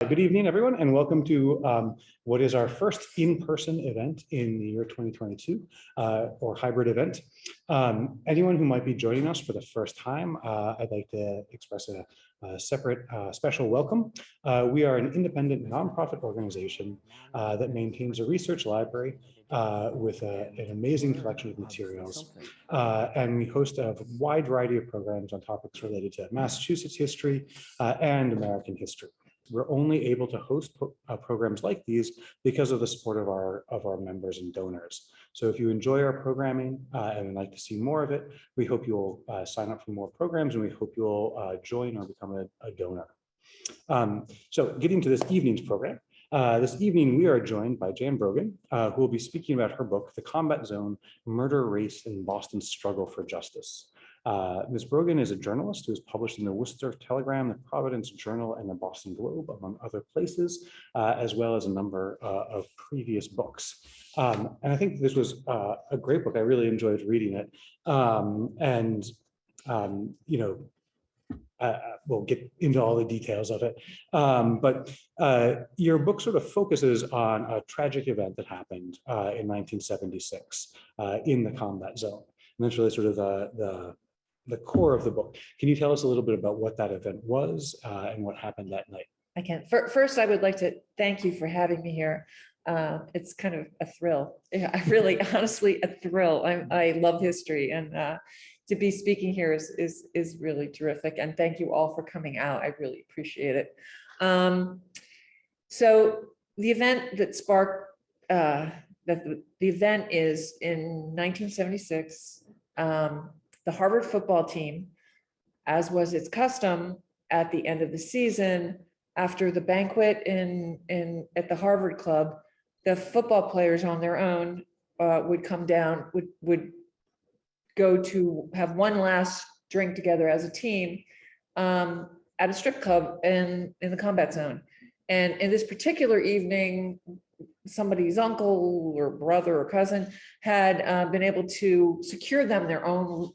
Good evening, everyone, and welcome to what is our first in-person event in the year 2022, or hybrid event. Anyone who might be joining us for the first time, I'd like to express a separate special welcome. We are an independent nonprofit organization that maintains a research library with an amazing collection of materials. And we host a wide variety of programs on topics related to Massachusetts history and American history. We're only able to host programs like these because of the support of our members and donors. So if you enjoy our programming and would like to see more of it, we hope you'll sign up for more programs, and we hope you'll join or become a donor. So getting to this evening's program, this evening we are joined by Jan Brogan, who will be speaking about her book, The Combat Zone: Murder, Race, and Boston's Struggle for Justice. Ms. Brogan is a journalist who is published in the Worcester Telegram, the Providence Journal, and the Boston Globe, among other places, as well as a number of previous books. And I think this was a great book. I really enjoyed reading it. We'll get into all the details of it. But your book sort of focuses on a tragic event that happened in 1976 in the combat zone. And that's really sort of the core of the book. Can you tell us a little bit about what that event was and what happened that night? I can. First, I would like to thank you for having me here. It's kind of a thrill. I really, honestly, a thrill. I love history, and to be speaking here is really terrific. And thank you all for coming out. I really appreciate it. So the event that sparked the event is in 1976. The Harvard football team, as was its custom at the end of the season, after the banquet at the Harvard Club, the football players on their own would come down, would go to have one last drink together as a team at a strip club in the combat zone. And in this particular evening, somebody's uncle or brother or cousin had been able to secure them their own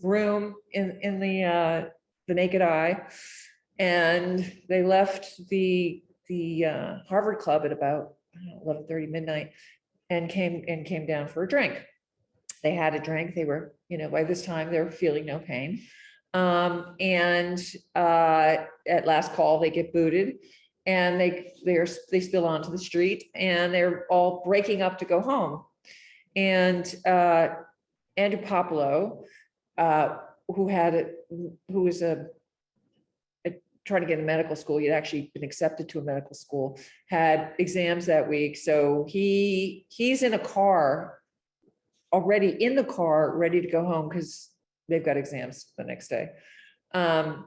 room in the naked eye, and they left the Harvard Club at about 11:30 midnight and came down for a drink. They had a drink. They were, by this time they were feeling no pain, and at last call they get booted. And they spill onto the street, and they're all breaking up to go home. And Andy Puopolo, who was trying to get into medical school, he'd actually been accepted to a medical school, had exams that week. So he's in a car, already in the car, ready to go home because they've got exams the next day. And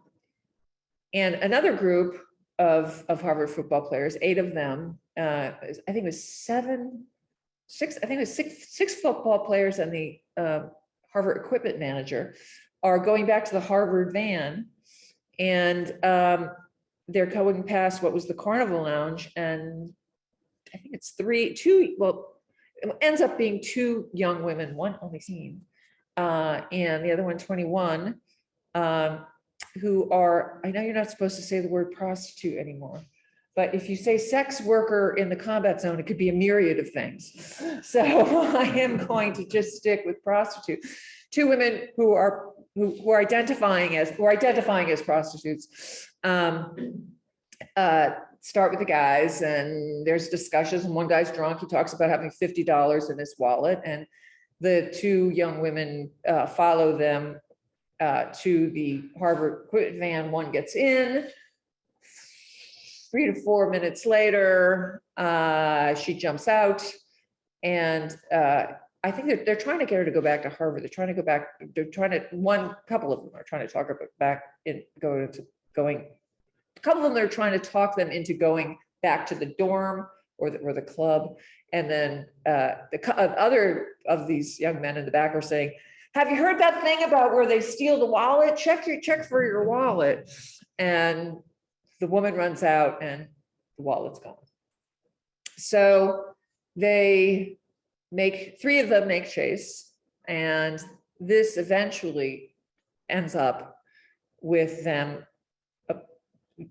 another group of Harvard football players, 8 of them, I think it was six football players and the Harvard equipment manager, are going back to the Harvard van, and they're going past what was the Carnival Lounge, and I think it's it ends up being 2 young women, one only seen, and the other one 21, who are, I know you're not supposed to say the word prostitute anymore, but if you say sex worker in the combat zone, it could be a myriad of things. So I am going to just stick with prostitute. 2 women who are identifying as prostitutes. Start with the guys, and there's discussions, and one guy's drunk. He talks about having $50 in his wallet, and the 2 young women follow them to the Harvard equipment van. One gets in. 3 to 4 minutes later, she jumps out, and I think they're trying to get her to go back to Harvard. Couple of them are trying to talk her back a couple of them are trying to talk them into going back to the dorm or the club, and then the other of these young men in the back are saying, "Have you heard that thing about where they steal the wallet? Check for your wallet." And the woman runs out and the wallet's gone. So they 3 of them make chase, and this eventually ends up with them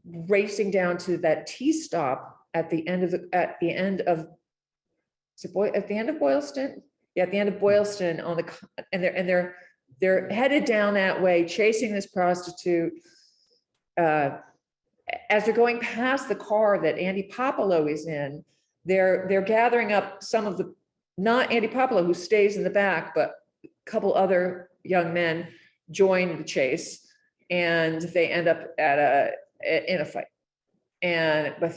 racing down to that T stop at the end of at the end of Boylston. Yeah, at the end of Boylston on the, and they're headed down that way, chasing this prostitute. As they're going past the car that Andy Puopolo is in, they're gathering up some of the, not Andy Puopolo, who stays in the back, but a couple other young men join the chase, and they end up in a fight. And but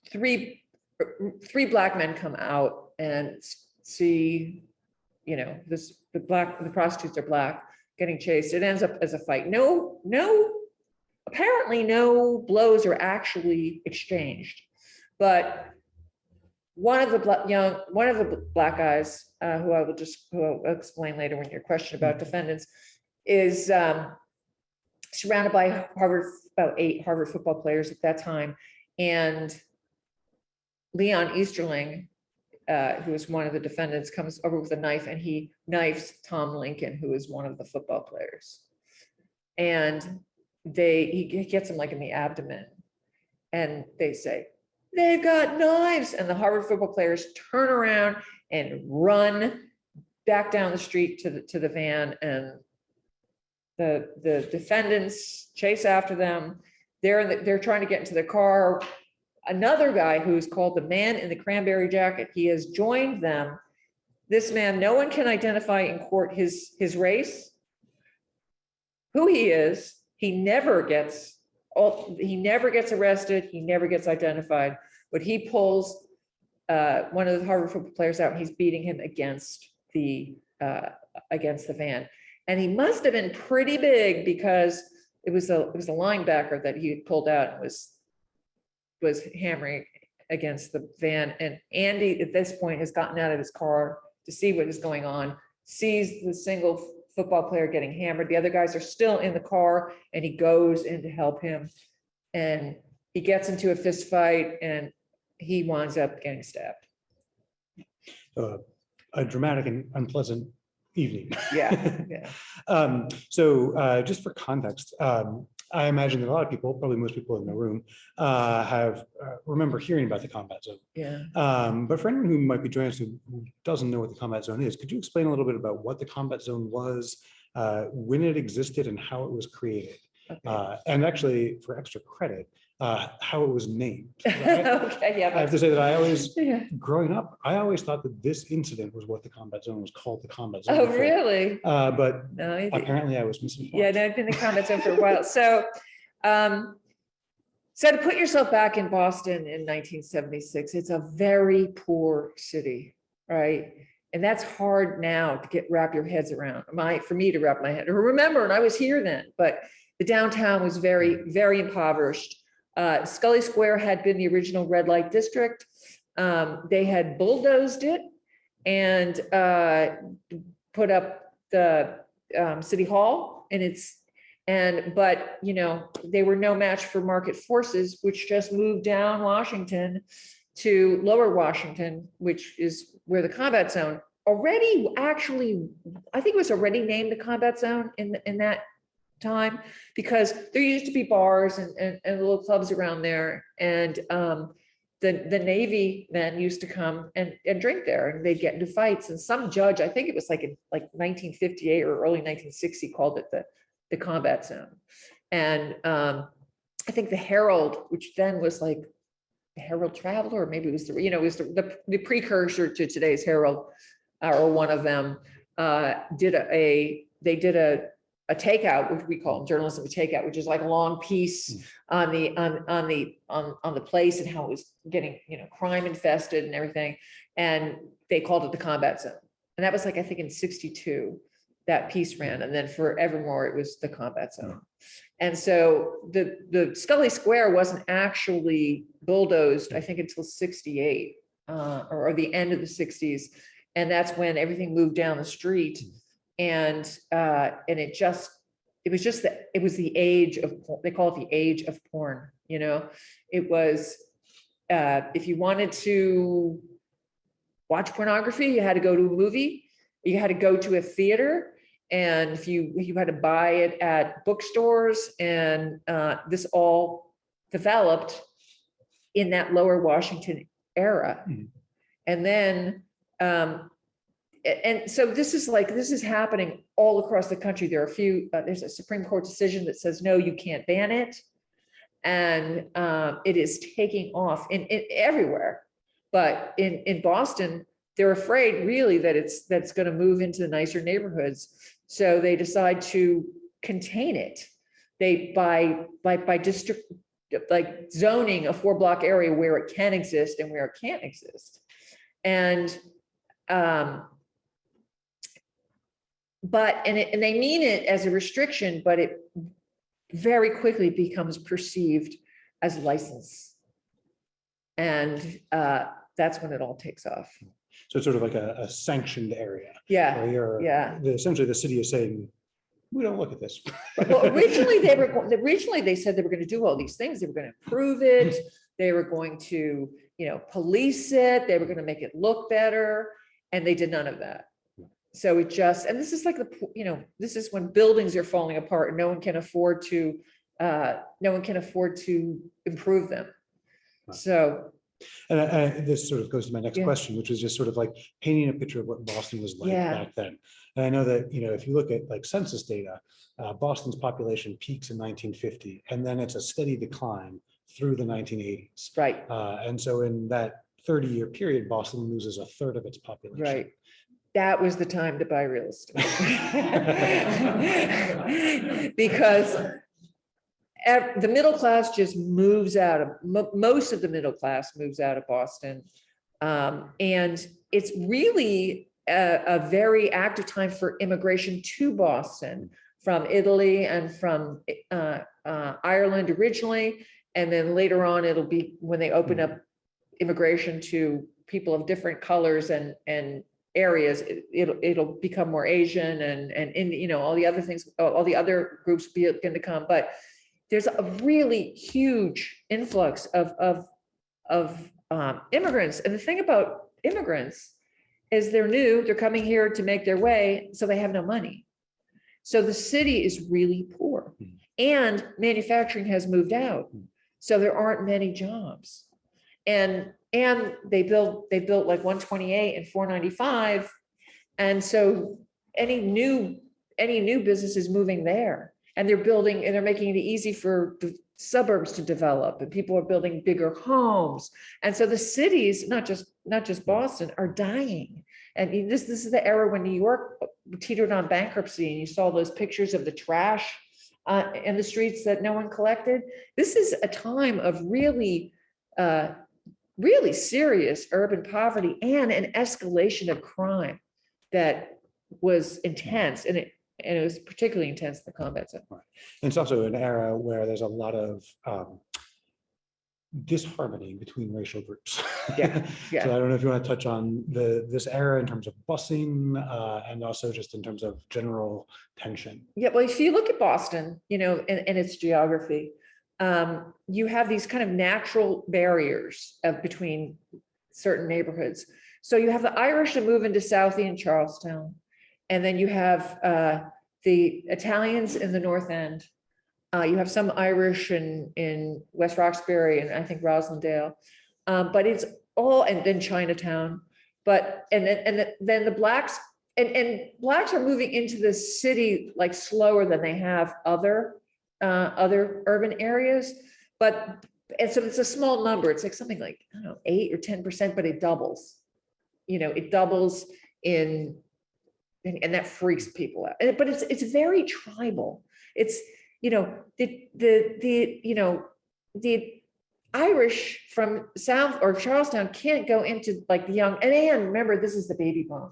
three black men come out and see, you know, the prostitutes are black getting chased. It ends up as a fight. Apparently no blows are actually exchanged, but one of the black guys, who I'll explain later when your question about defendants, is surrounded by about 8 Harvard football players at that time, and Leon Easterling, who is one of the defendants, comes over with a knife and he knifes Tom Lincoln, who is one of the football players, and he gets him like in the abdomen, and they say, "They've got knives," and the Harvard football players turn around and run back down the street to the van, and the defendants chase after them. They're trying to get into the car. Another guy who's called the man in the cranberry jacket, he has joined them. This man, no one can identify in court his race, who he is. He never gets arrested. He never gets identified, but he pulls one of the Harvard football players out, and he's beating him against the van. And he must have been pretty big, because it was a linebacker that he had pulled out and was hammering against the van. And Andy at this point has gotten out of his car to see what is going on, sees the single football player getting hammered. The other guys are still in the car, and he goes in to help him, and he gets into a fist fight, and he winds up getting stabbed. A dramatic and unpleasant evening. Yeah. So just for context, I imagine that a lot of people, probably most people in the room, have remember hearing about the combat zone. Yeah. But for anyone who might be joining us who doesn't know what the combat zone is, could you explain a little bit about what the combat zone was, when it existed, and how it was created? Okay. And actually, for extra credit, how it was named. Right? Okay, yeah. I have to say that I always, growing up, I always thought that this incident was what the combat zone was called, the combat zone. Oh, before. Really? But no, apparently I was misinformed. Yeah, no, I've been in the combat zone for a while. So, so to put yourself back in Boston in 1976, it's a very poor city, right? And that's hard now to wrap your heads around. For me to wrap my head. Remember, and I was here then, but the downtown was very, very impoverished. Scully Square had been the original red light district. They had bulldozed it and put up the city hall, but you know, they were no match for market forces, which just moved down Washington to Lower Washington, which is where the combat zone already actually, I think it was already named the combat zone in that time, because there used to be bars and little clubs around there, and the Navy men used to come and drink there, and they'd get into fights, and some judge, I think it was like in 1958 or early 1960, called it the combat zone. And I think the Herald, which then was like the Herald Traveler, or maybe it was it was the precursor to today's Herald, or one of them, did a takeout, which we call in journalism a takeout, which is like a long piece on the place and how it was getting, crime infested and everything. And they called it the combat zone. And that was like, I think in 62, that piece ran. And then forevermore, it was the combat zone. And so the Scully Square wasn't actually bulldozed, I think, until 68 or the end of the 60s. And that's when everything moved down the street. And it was the age of, they call it the age of porn. It was, if you wanted to watch pornography, you had to go to a movie, you had to go to a theater, and if you had to buy it at bookstores, and this all developed in that lower Washington era. Mhm. And then, and so this is happening all across the country. There are a few, there's a Supreme Court decision that says, no, you can't ban it. And it is taking off in everywhere. But in Boston, they're afraid really that that's going to move into the nicer neighborhoods. So they decide to contain it. They by district, like zoning a 4-block area where it can exist and where it can't exist. And but they mean it as a restriction, but it very quickly becomes perceived as license. And that's when it all takes off. So it's sort of like a sanctioned area. Yeah, Where essentially the city is saying, we don't look at this. well, originally they said they were going to do all these things. They were going to improve it. They were going to, police it. They were going to make it look better. And they did none of that. So it just, and this is like this is when buildings are falling apart and no one can afford to improve them. Right. So. And this sort of goes to my next question, which is just sort of like painting a picture of what Boston was like back then. And I know that, if you look at like census data, Boston's population peaks in 1950, and then it's a steady decline through the 1980s. Right. And so in that 30-year period, Boston loses a third of its population. Right. That was the time to buy real estate. Because the middle class just moves out of, most of the middle class moves out of Boston. And it's really a very active time for immigration to Boston from Italy and from Ireland originally. And then later on, it'll be when they open up immigration to people of different colors and areas, it'll become more Asian and all the other things, all the other groups begin to come. But there's a really huge influx of immigrants. And the thing about immigrants is they're new, they're coming here to make their way, so they have no money. So the city is really poor and manufacturing has moved out. So there aren't many jobs. And they built like 128 and 495. And so any new business is moving there, and they're building and they're making it easy for the suburbs to develop, and people are building bigger homes. And so the cities, not just Boston, are dying. And this is the era when New York teetered on bankruptcy, and you saw those pictures of the trash in the streets that no one collected. This is a time of really serious urban poverty and an escalation of crime that was intense, and it was particularly intense in the combat zone. Right. And it's also an era where there's a lot of disharmony between racial groups. Yeah. So I don't know if you want to touch on this era in terms of busing and also just in terms of general tension. Yeah, well, if you look at Boston, and its geography, you have these kind of natural barriers between certain neighborhoods. So you have the Irish that move into Southie and Charlestown, and then you have the Italians in the North End. You have some Irish in West Roxbury and I think Roslindale, but it's all, and then Chinatown. But and then the blacks and blacks are moving into the city like slower than they have other urban areas, and so it's a small number. It's like something like, I don't know, 8 or 10%, but it doubles. It doubles and that freaks people out. But it's very tribal. It's the Irish from South or Charlestown can't go into like the young, and remember, this is the baby boom.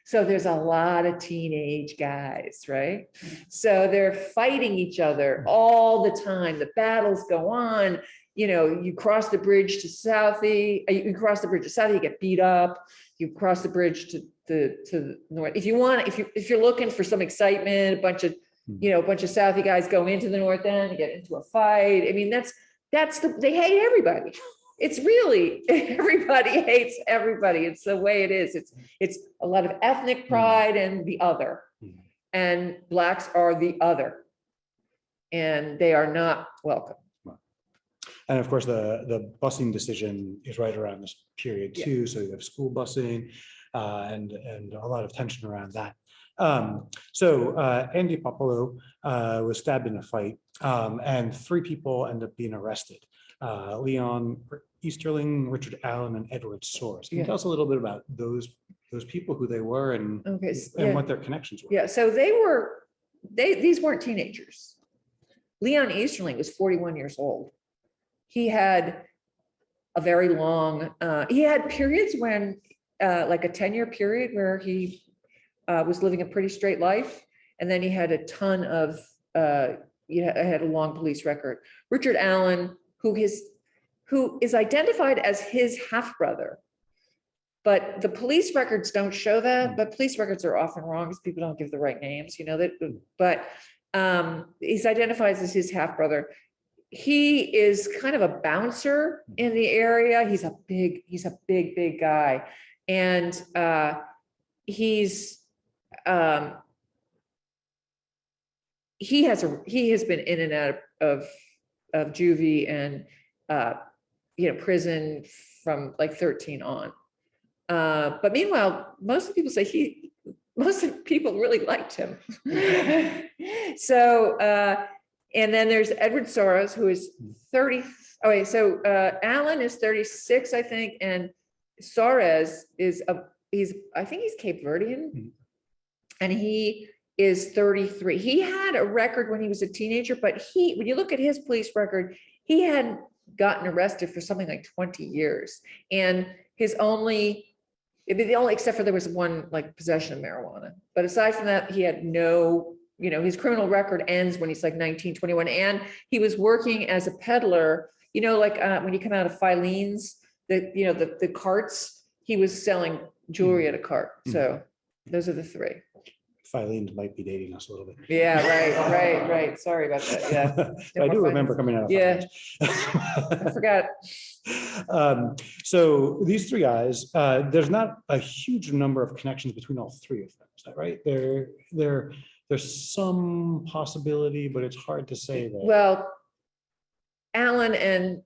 So there's a lot of teenage guys, right? So they're fighting each other all the time. The battles go on. You cross the bridge to Southie. You cross the bridge to Southie, you get beat up. You cross the bridge to the north. If you're looking for some excitement, a bunch of Southie guys go into the North End and get into a fight. I mean, they hate everybody. It's really, everybody hates everybody. It's the way it is. It's a lot of ethnic pride and the other, and blacks are the other, and they are not welcome. And of course, the busing decision is right around this period too. So you have school busing and a lot of tension around that. So Andy Puopolo was stabbed in a fight, and 3 people end up being arrested. Leon Easterling, Richard Allen, and Edward Soares. Can you tell us a little bit about those people, who they were, and what their connections were? Yeah, so these weren't teenagers. Leon Easterling was 41 years old. He had a very long, he had periods when, like a 10-year period where he was living a pretty straight life. And then he had a ton of, had a long police record. Richard Allen, who is identified as his half-brother, but the police records don't show that, but police records are often wrong because people don't give the right names, but he's identified as his half-brother. He is kind of a bouncer in the area. He's a big guy. And he has been in and out of juvie and prison from like 13 on. But meanwhile, most people really liked him. So, and then there's Edward Soares, who is 30. Okay, so Allen is 36, I think, and Soares is I think he's Cape Verdean, and he is 33. He had a record when he was a teenager, but when you look at his police record, he hadn't gotten arrested for something like 20 years, and except for there was one like possession of marijuana. But aside from that, he had no, his criminal record ends when he's like 19, 21. And he was working as a peddler, like when you come out of Filene's, the carts, he was selling jewelry at a cart. So those are the 3. Filene's might be dating us a little bit. Yeah, right. Sorry about that. Yeah. I do remember coming out of I forgot. So these 3 guys, there's not a huge number of connections between all 3 of them. Is that right? There's some possibility, but it's hard to say that. Well, Allen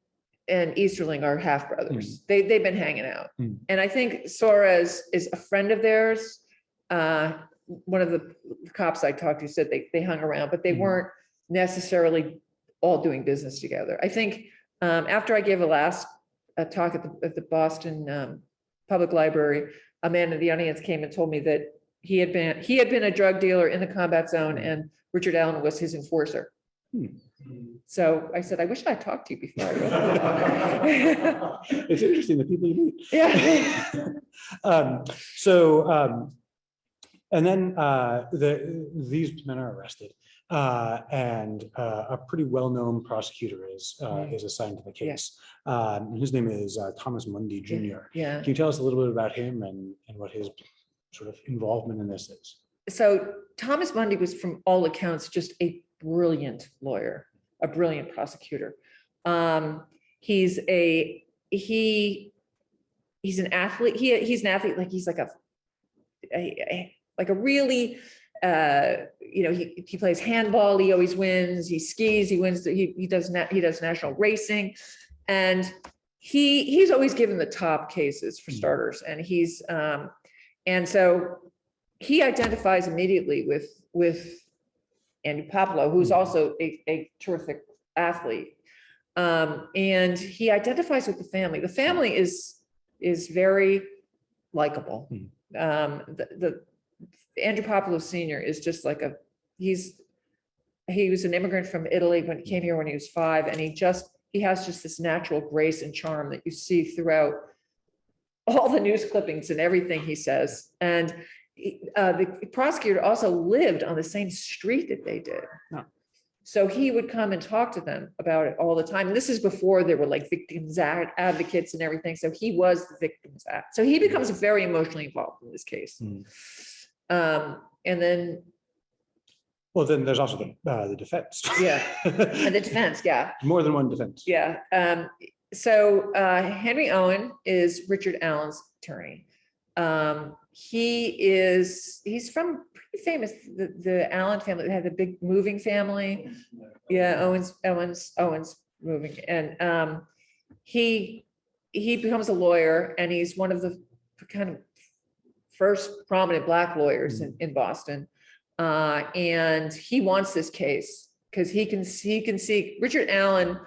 and Easterling are half brothers. They've been hanging out, and I think Soares is a friend of theirs. One of the cops I talked to said they hung around, but they weren't necessarily all doing business together. I think after I gave a talk at the Boston Public Library, a man in the audience came and told me that he had been a drug dealer in the combat zone, and Richard Allen was his enforcer. So I said, I wish I'd talked to you before I wrote that. It's interesting, the people you meet. Yeah. And then these men are arrested, and a pretty well-known prosecutor is assigned to the case. His name is Thomas Mundy Jr. Yeah. Can you tell us a little bit about him and what his sort of involvement in this is? So Thomas Mundy was, from all accounts, just a brilliant lawyer, a brilliant prosecutor. He's an athlete. He's an athlete. Like he's like a really, he plays handball. He always wins. He skis. He wins. He does national racing, and he's always given the top cases for starters. And and so he identifies immediately with Andy Puopolo, who's also a terrific athlete, and he identifies with the family. The family is very likable. The Andrew Puopolo Sr. is just like he was an immigrant from Italy when he came here when he was 5, and he has just this natural grace and charm that you see throughout all the news clippings and everything he says. And the prosecutor also lived on the same street that they did. Oh. So he would come and talk to them about it all the time. And this is before there were like victims advocates and everything. So he was the victims advocate. So he becomes very emotionally involved in this case. And then. Well, then there's also the defense. Yeah, and the defense, yeah. More than one defense. Yeah. So Henry Owen is Richard Allen's attorney. He's from pretty famous, the Allen family. They had the big moving family. Yeah, Owens moving. And he becomes a lawyer, and he's one of the kind of first prominent Black lawyers in Boston. And he wants this case because he can see Richard Allen,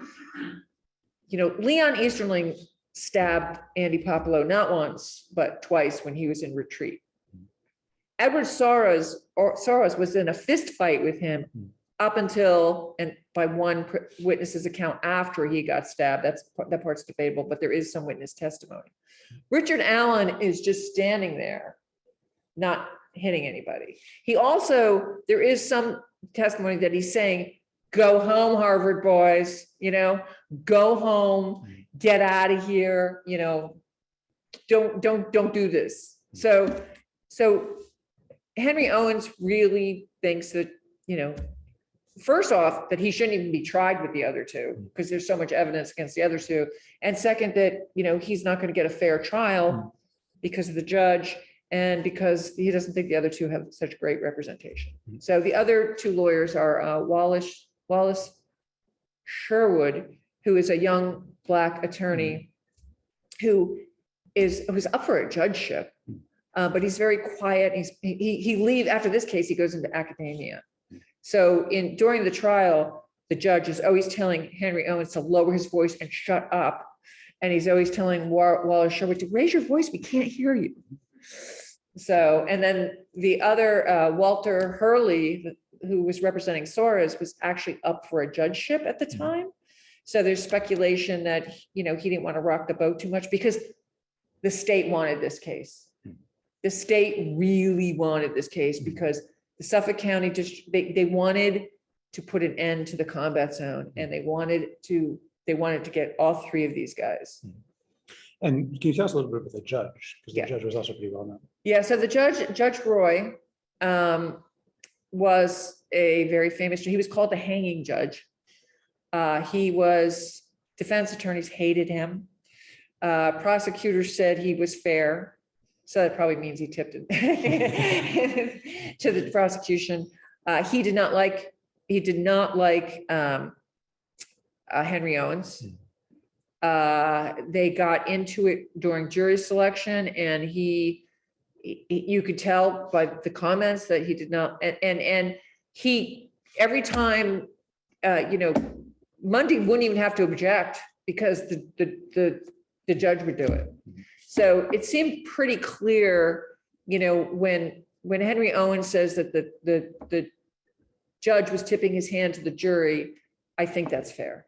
Leon Easterling stabbed Andy Puopolo not once, but twice when he was in retreat. Edward Soros was in a fist fight with him up until, and by one witness's account, after he got stabbed. That part's debatable, but there is some witness testimony. Richard Allen is just standing there, not hitting anybody. There is some testimony that he's saying, go home, Harvard boys, go home, get out of here, don't do this. So Henry Owens really thinks that, first off, that he shouldn't even be tried with the other two because there's so much evidence against the other two. And second, that, he's not going to get a fair trial because of the judge and because he doesn't think the other two have such great representation. So the other two lawyers are Wallace Sherwood, who is a young Black attorney who was up for a judgeship, but he's very quiet. He leaves after this case. He goes into academia. So during the trial, the judge is always telling Henry Owens to lower his voice and shut up, and he's always telling Wallace Sherwood to raise your voice. We can't hear you. So, and then the other Walter Hurley, who was representing Soros, was actually up for a judgeship at the time. So there's speculation that, he didn't want to rock the boat too much because the state wanted this case. The state really wanted this case because the Suffolk County they wanted to put an end to the combat zone, and they wanted to get all three of these guys. And can you tell us a little bit about the judge? Because the judge was also pretty well known. Yeah, so the Judge Roy, was a very famous, he was called the hanging judge. Defense attorneys hated him. Prosecutors said he was fair. So that probably means he tipped it to the prosecution. He did not like Henry Owens. They got into it during jury selection, and you could tell by the comments that he did not, and he, every time, Mundy wouldn't even have to object because the judge would do it. So it seemed pretty clear, when Henry Owens says that the judge was tipping his hand to the jury, I think that's fair.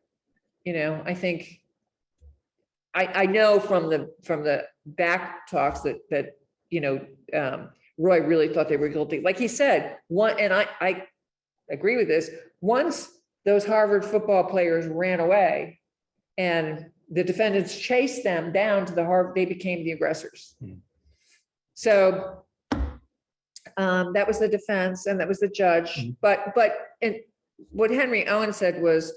I think I know from the back talks that Roy really thought they were guilty. Like he said, and I agree with this. Once those Harvard football players ran away and the defendants chased them down to the Harvard, they became the aggressors. So that was the defense and that was the judge. But what Henry Owens said was,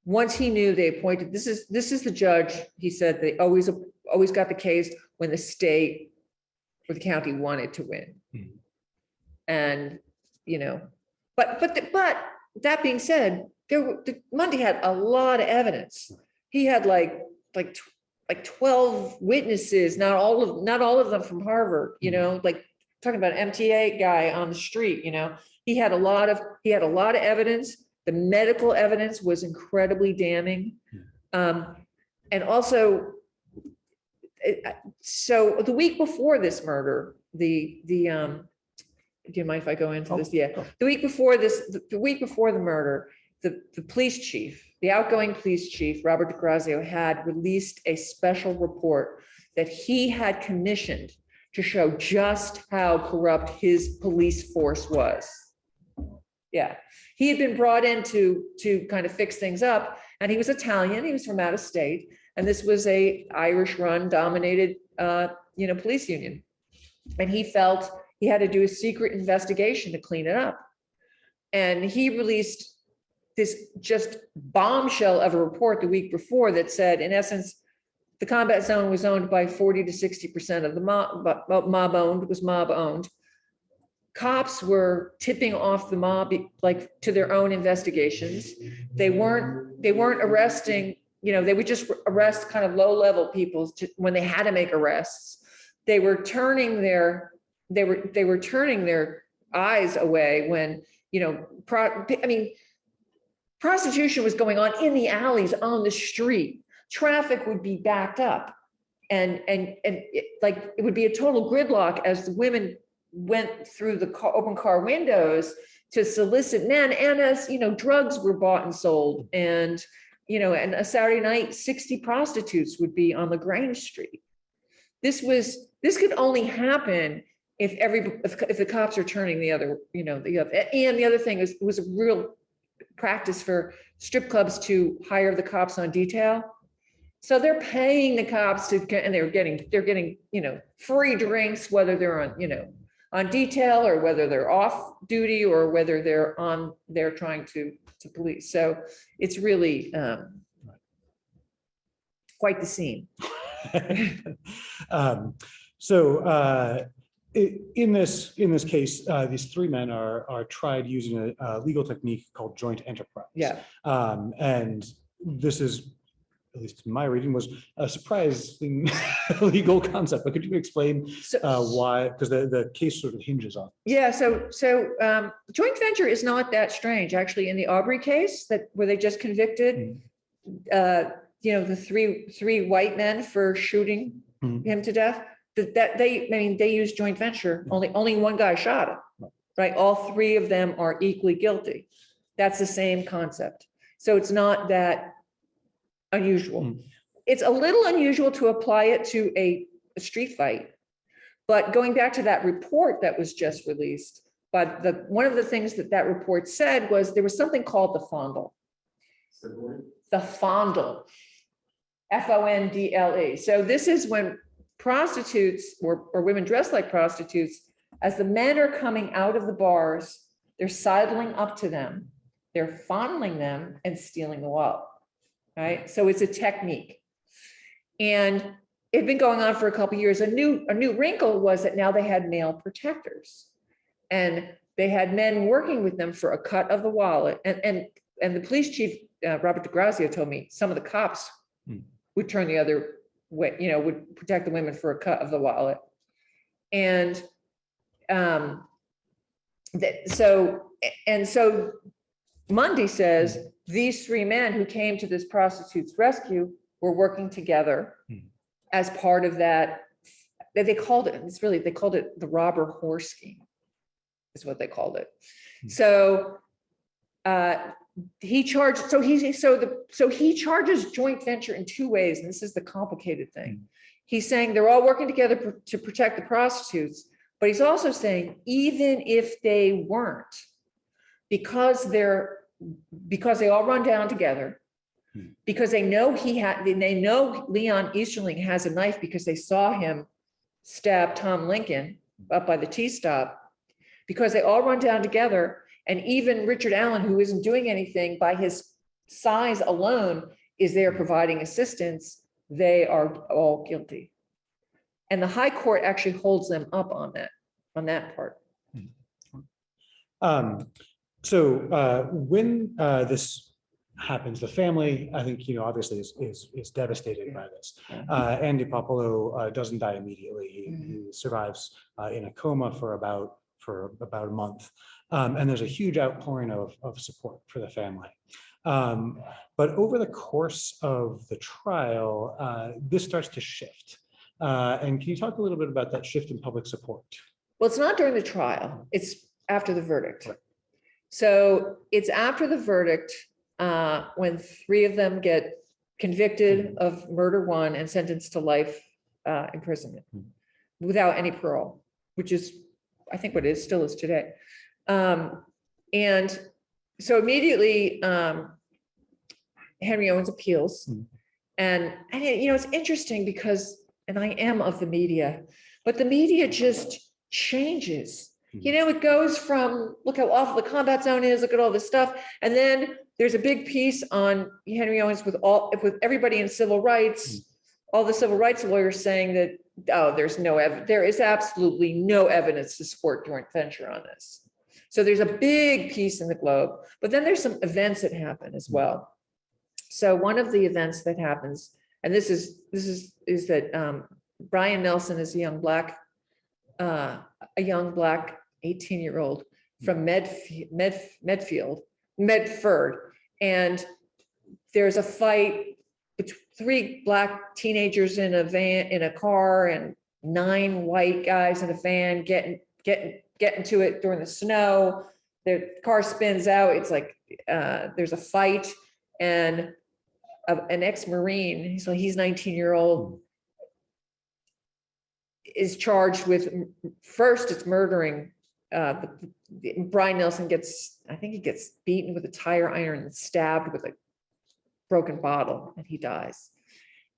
once he knew they appointed, this is the judge, he said they always got the case when the state or the county wanted to win. And, but that being said, Mundy had a lot of evidence. He had like 12 witnesses, not all of them from Harvard, like talking about an MTA guy on the street, he had a lot of evidence. The medical evidence was incredibly damning. And also, so the week before this murder, do you mind if I go into this? Yeah. The week before the murder, the police chief, the outgoing police chief, Robert DeGrazio, had released a special report that he had commissioned to show just how corrupt his police force was. Yeah. He had been brought in to kind of fix things up, and he was Italian. He was from out of state, and this was a Irish-run, dominated, police union. And he felt he had to do a secret investigation to clean it up. And he released this just bombshell of a report the week before that said, in essence, the combat zone was owned by 40 to 60% of the mob owned. cops were tipping off the mob, like, to their own investigations. They weren't arresting, they would just arrest kind of low-level people when they had to make arrests. They were turning their eyes away when, prostitution was going on in the alleys, on the street. Traffic would be backed up, and it would be a total gridlock as the women went through the open car windows to solicit men, and as drugs were bought and sold, and a Saturday night 60 prostitutes would be on LaGrange Street. This could only happen if the cops are turning the other. And the other thing was a real practice for strip clubs to hire the cops on detail. So they're paying the cops and they're getting free drinks, whether they're on detail or whether they're off duty or whether they're trying to police. So it's really quite the scene. In this case, these three men are tried using a legal technique called joint enterprise. Yeah. And this is, at least in my reading, was a surprising legal concept. But could you explain why? Because the case sort of hinges on. Yeah. So joint venture is not that strange, actually. In the Aubrey case, where they just convicted, the three white men for shooting him to death. They use joint venture. Only one guy shot him, right? All three of them are equally guilty. That's the same concept. So it's not that unusual. It's a little unusual to apply it to a street fight, but going back to that report that was just released, but one of the things that report said was there was something called the fondle. The fondle, F-O-N-D-L-E. So this is when prostitutes or women dressed like prostitutes, as the men are coming out of the bars, they're sidling up to them, they're fondling them and stealing the wallet. Right? So it's a technique. And it had been going on for a couple of years. A new wrinkle was that now they had male protectors. And they had men working with them for a cut of the wallet. And the police chief, Robert DeGrazia, told me some of the cops would turn the other way, would protect the women for a cut of the wallet. And so Mundy says these three men who came to this prostitute's rescue were working together as part of that. They called it the robber horse scheme, is what they called it. So he charges joint venture in two ways, and this is the complicated thing. He's saying they're all working together to protect the prostitutes, but he's also saying even if they weren't, because they all run down together, because they know they know Leon Easterling has a knife because they saw him stab Tom Lincoln up by the T-stop, because they all run down together. And even Richard Allen, who isn't doing anything by his size alone, is there providing assistance. They are all guilty. And the high court actually holds them up on that part. When this happens, the family, I think, obviously is devastated by this. Andy Puopolo doesn't die immediately. He survives in a coma for about a month. And there's a huge outpouring of support for the family. But over the course of the trial, this starts to shift. And can you talk a little bit about that shift in public support? Well, it's not during the trial. It's after the verdict. Right. So it's after the verdict when three of them get convicted of murder one and sentenced to life imprisonment without any parole, which is, I think, what it is, still is today. And so immediately Henry Owens appeals. And it's interesting because, and I am of the media, but the media just changes. It goes from, look how awful the combat zone is, look at all this stuff. And then there's a big piece on Henry Owens with everybody in civil rights, all the civil rights lawyers saying that Oh, there is absolutely no evidence to support joint venture on this. So there's a big piece in the Globe, but then there's some events that happen as well. So one of the events that happens, and this is that Brian Nelson is a young black 18-year-old from Medford, and there's a fight between 3 black teenagers in a car, and 9 white guys in a van getting into it during the snow. The car spins out. It's like there's a fight, and an ex-Marine, he's 19-year-old, is charged with, first it's murdering. Brian Nelson gets beaten with a tire iron and stabbed with a broken bottle, and he dies.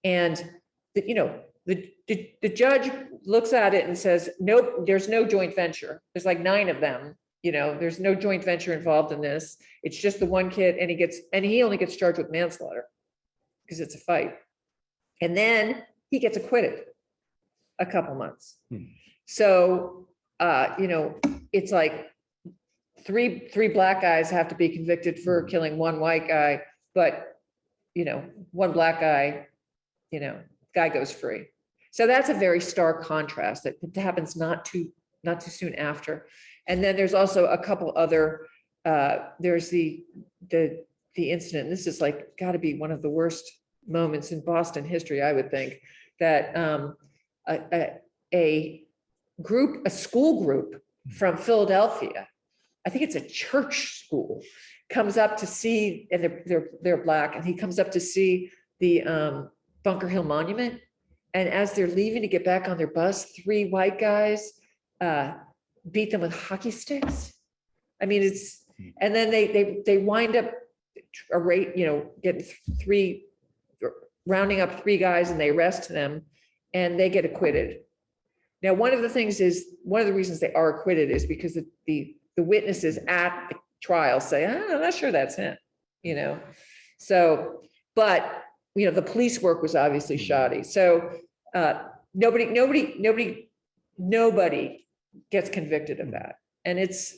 And the judge looks at it and says, nope, there's no joint venture. There's like 9 of them. There's no joint venture involved in this. It's just the one kid, and he only gets charged with manslaughter because it's a fight. And then he gets acquitted a couple months. So, it's like three black guys have to be convicted for killing 1 white guy, but, 1 black guy, guy goes free. So that's a very stark contrast that happens not too soon after. And then there's also a couple other, there's the incident. This is like got to be one of the worst moments in Boston history, I would think, that a school group from Philadelphia, I think it's a church school, comes up to see, and they're black, and he comes up to see the Bunker Hill Monument. And as they're leaving to get back on their bus, 3 white guys beat them with hockey sticks. I mean, and then they wind up getting rounding up 3 guys, and they arrest them, and they get acquitted. Now, one of the reasons they are acquitted is because the witnesses at the trial say, I'm not sure that's him, So, but, the police work was obviously shoddy. So nobody gets convicted of that. And it's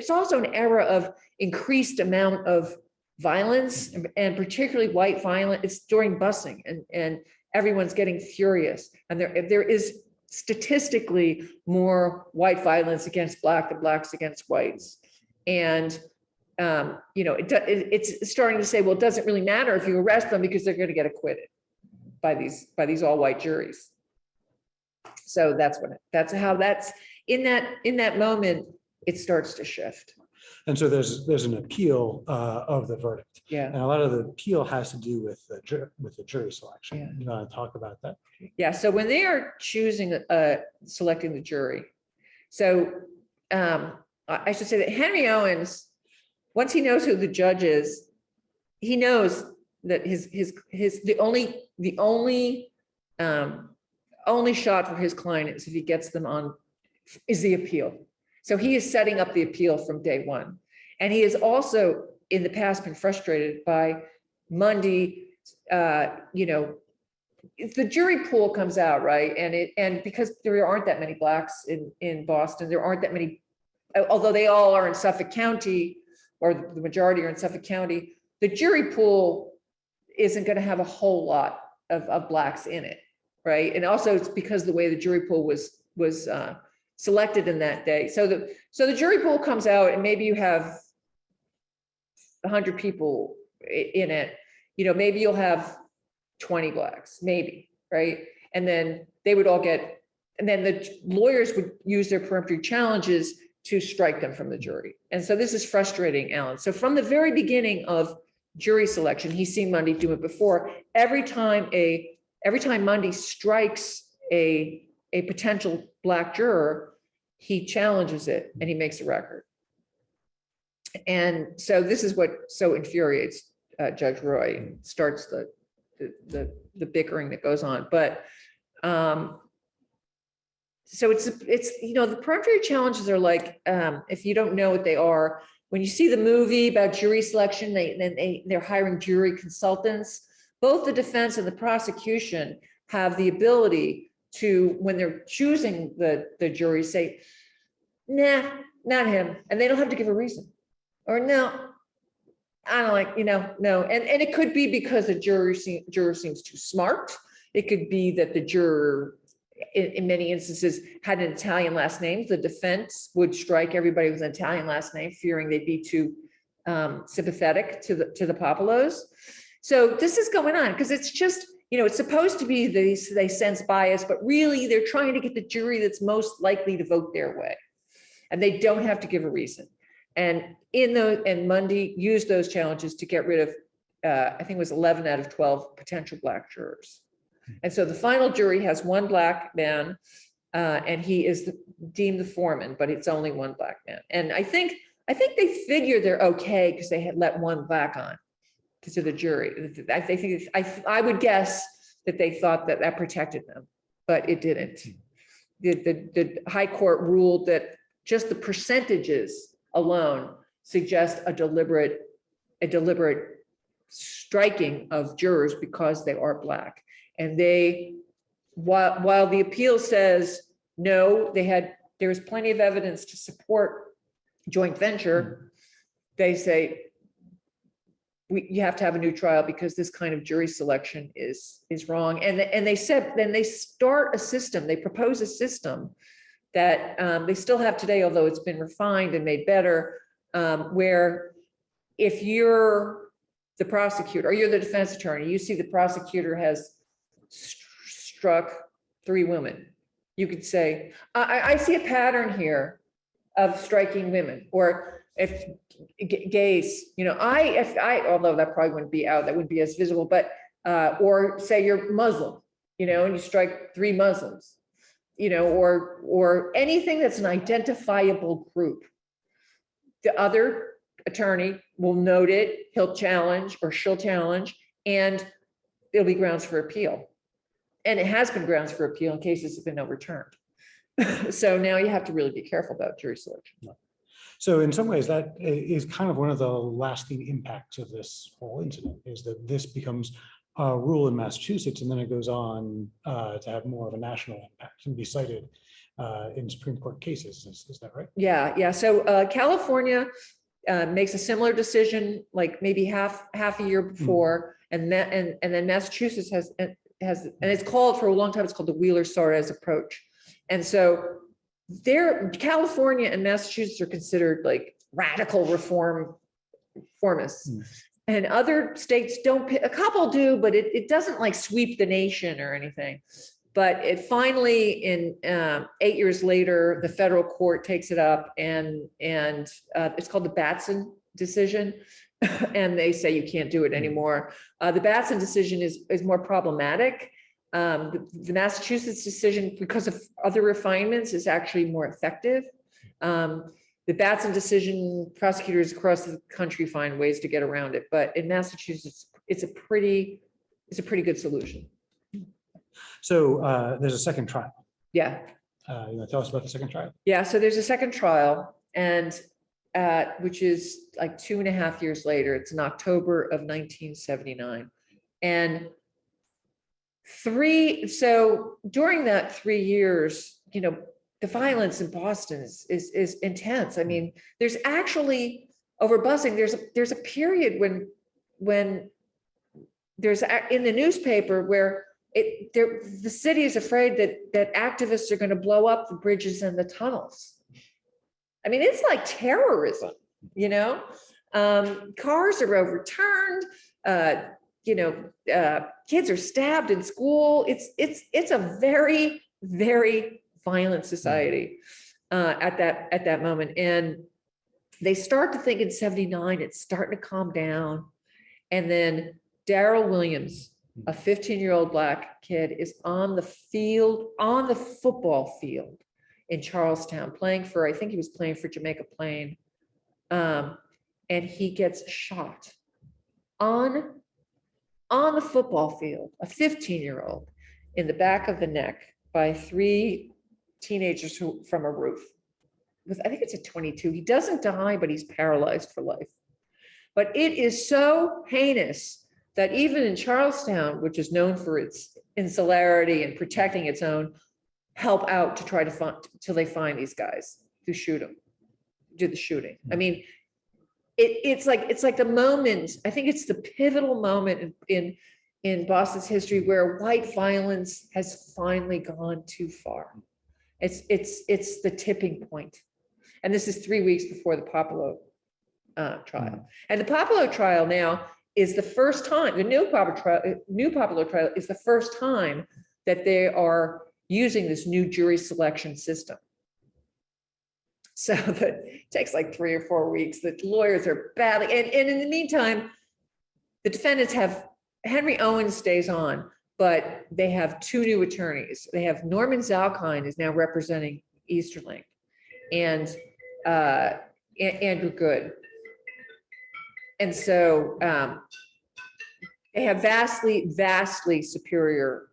also an era of increased amount of violence, and particularly white violence. It's during busing, and everyone's getting furious. And there is statistically more white violence against black than blacks against whites. And it's starting to say, well, it doesn't really matter if you arrest them because they're going to get acquitted by these all white juries. So that's in that moment, it starts to shift. And so there's an appeal of the verdict. Yeah. And a lot of the appeal has to do with the jury selection. Yeah. You want to talk about that? Yeah. So when they are selecting the jury, so I should say that Henry Owens, once he knows who the judge is, he knows that the only shot for his client is if he gets them on is the appeal. So he is setting up the appeal from day one. And he has also in the past been frustrated by Mundy, if the jury pool comes out, right? And because there aren't that many blacks in Boston, there aren't that many, although they all are in Suffolk County, or the majority are in Suffolk County, the jury pool isn't going to have a whole lot of blacks in it, right? And also it's because the way the jury pool was selected in that day. So the jury pool comes out, and maybe you have 100 people in it. Maybe you'll have 20 blacks, maybe, right? And then they would all get, and then the lawyers would use their peremptory challenges to strike them from the jury. And so this is frustrating Alan. So from the very beginning of jury selection, he's seen Mundy do it before. Every time Mundy strikes a potential black juror, he challenges it and he makes a record. And so this is what so infuriates Judge Roy, starts the bickering that goes on. But so it's the peremptory challenges are like, if you don't know what they are, when you see the movie about jury selection, they're hiring jury consultants. Both the defense and the prosecution have the ability to, when they're choosing the jury, say, nah, not him. And they don't have to give a reason. Or no, I don't like, no. And it could be because the juror seems too smart. It could be that the juror, in many instances, had an Italian last name. The defense would strike everybody with an Italian last name, fearing they'd be too sympathetic to the Puopolos. So this is going on because it's just, it's supposed to be they sense bias, but really they're trying to get the jury that's most likely to vote their way. And they don't have to give a reason. And Mundy used those challenges to get rid of, I think it was 11 out of 12 potential Black jurors. And so the final jury has one Black man, and he is deemed the foreman, but it's only one Black man. And I think they figure they're okay because they had let one Black on to the jury. I would guess that they thought that protected them, but it didn't. The High Court ruled that just the percentages alone suggest a deliberate striking of jurors because they are Black. And while the appeal says no, there was plenty of evidence to support joint venture, they say you have to have a new trial because this kind of jury selection is wrong. And they said, then they start a system, they propose a system that they still have today, although it's been refined and made better, where if you're the prosecutor or you're the defense attorney, you see the prosecutor has struck 3 women, you could say, I see a pattern here of striking women. Or if gays, although that probably wouldn't be out, that wouldn't be as visible, but or say you're Muslim, and you strike 3 Muslims, or anything that's an identifiable group. The other attorney will note it, he'll challenge or she'll challenge, and it'll be grounds for appeal. And it has been grounds for appeal in cases have been overturned. So now you have to really be careful about jury selection. So in some ways, that is kind of one of the lasting impacts of this whole incident, is that this becomes a rule in Massachusetts, and then it goes on to have more of a national impact and be cited in Supreme Court cases. Is that right? Yeah. So California makes a similar decision, like maybe half a year before, and then Massachusetts has, and it's called, for a long time, it's called the Wheeler-Sorez approach. And so California and Massachusetts are considered like radical reformists. And other states don't, a couple do, but it doesn't like sweep the nation or anything. But it finally, in 8 years later, the federal court takes it up, and it's called the Batson decision. And they say you can't do it anymore. The Batson decision is more problematic. The Massachusetts decision, because of other refinements, is actually more effective. The Batson decision, prosecutors across the country find ways to get around it, but in Massachusetts, it's a pretty good solution. So there's a second trial. Yeah. You want to tell us about the second trial? Yeah. So there's a second trial, and which is like 2.5 years later. It's in October of 1979, and during that 3 years, the violence in Boston is intense. I mean, there's actually, over busing, there's a period when there's in the newspaper where the city is afraid that activists are going to blow up the bridges and the tunnels. I mean, it's like terrorism, cars are overturned, kids are stabbed in school. It's a very, very violent society at that moment. And they start to think in 79, it's starting to calm down. And then Darrell Williams, a 15-year-old Black kid, is on the football field in Charlestown, I think he was playing for Jamaica Plain. And he gets shot on the football field, a 15-year-old, in the back of the neck by 3 teenagers from a roof. I think it's a 22. He doesn't die, but he's paralyzed for life. But it is so heinous that even in Charlestown, which is known for its insularity and protecting its own, help out to try to find, till they find these guys who shoot them, do the shooting. I mean, it's like the moment, I think it's the pivotal moment in Boston's history where white violence has finally gone too far. It's the tipping point. And this is 3 weeks before the Puopolo trial. And the Puopolo trial now is the first time, the new Puopolo trial is the first time that they are using this new jury selection system. So that takes like 3 or 4 weeks. The lawyers are badly, and in the meantime, the defendants have, Henry Owens stays on, but they have 2 new attorneys. They have Norman Zalkine is now representing Easterling, and Andrew Good. And so they have vastly superior